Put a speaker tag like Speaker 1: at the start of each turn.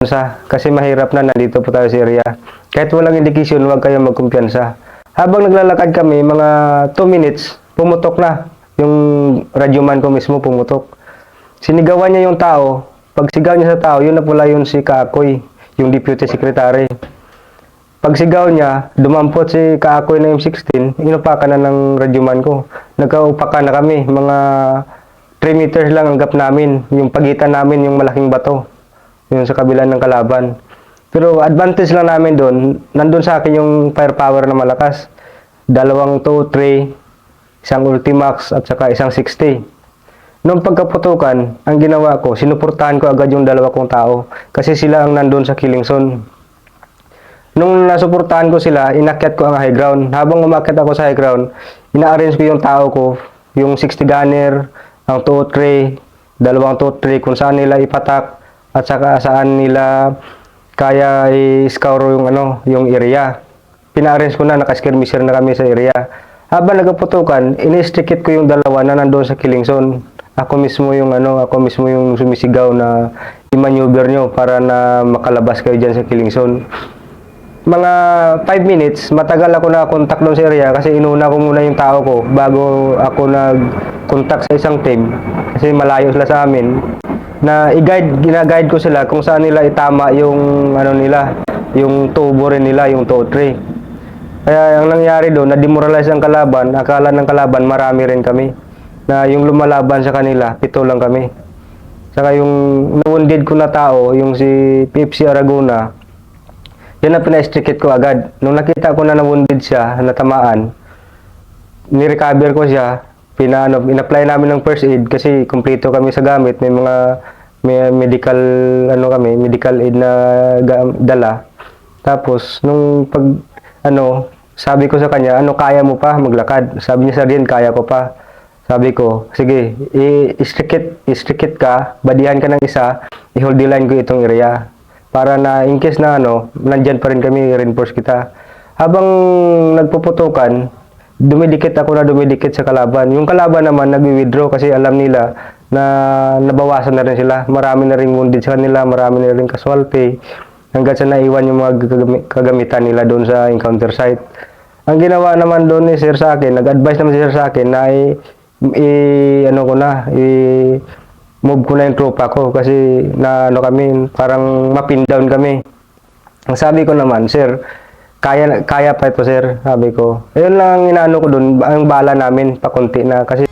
Speaker 1: Kasi mahirap na nandito po tayo sa area. Kahit walang indikasyon, huwag kayong magkumpiyansa. Habang naglalakad kami, mga 2 minutes, pumutok na. Yung radyoman ko mismo pumutok. Sinigawan niya yung tao. Pag sigaw niya sa tao, yun na pula yun si Kaakoy, yung deputy secretary. Pag sigaw niya, dumampot si Kaakoy na M16, inupakan na ng radyoman ko. Nagkaupakan na kami, mga 3 meters lang ang gap namin, yung pagitan namin, yung malaking bato. Yung sa kabila ng kalaban. Pero advantage lang namin doon, nandun sa akin yung firepower na malakas. 2-3, isang Ultimax at saka isang 60. Noong pagkaputukan, ang ginawa ko, sinuportahan ko agad yung dalawa kong tao kasi sila ang nandun sa killing zone. Nung nasuportahan ko sila, inakyat ko ang high ground. Habang umakyat ako sa high ground, ina-arrange ko yung tao ko, yung 60 gunner, ang 2-3, dalawang 2-3 kung saan nila ipatak at saka saan nila kaya i-scour yung area. Pina-arrange ko na, naka-skirmisher na kami sa area. Habang nagputukan, ini-strikit ko yung dalawa na nandoon sa killing zone. Ako mismo yung sumisigaw na i-maneuver nyo para na makalabas kayo dyan sa killing zone. Mga 5 minutes, matagal ako na-contact doon sa area kasi inuna ko muna yung tao ko bago ako nag-contact sa isang team kasi malayo sila sa amin. Gina-guide ko sila kung saan nila itama yung yung tubo rin nila, yung toe-tray. Kaya ang nangyari doon, na-demoralize ang kalaban, akala ng kalaban marami rin kami. Na yung lumalaban sa kanila, 7 lang kami. Saka yung wounded ko na tao, yung si PFC Aragona, yan na pina-strikit ko agad. Nung nakita ko na na-wounded siya, natamaan, ni-recover ko siya, in-apply namin ng first aid kasi kumpleto kami sa gamit, may medical medical aid na dala. Tapos nung sabi ko sa kanya, kaya mo pa maglakad? Sabi niya, Sir, kaya ko pa. Sabi ko, sige, i-strikit ka, badihan ka ng isa, i-hold the line ko itong area. Para na in case na nandyan pa rin kami, reinforce kita. Habang nagpuputukan, dumidikit sa kalaban. Yung kalaban naman nag-withdraw kasi alam nila na nabawasan na rin sila. Marami na rin wounded sa kanila, marami na rin casualty. Hanggang sa naiwan yung mga kagamitan nila doon sa encounter site. Ang ginawa naman doon ni Sir sa akin, nag-advise naman si Sir sa akin na move ko na yung tropa ko kasi kami, parang mapin down kami. Ang sabi ko naman, Sir, kaya pa ito, Sir, sabi ko. Ayun lang ang inaano ko doon, ang bala namin, pakunti na kasi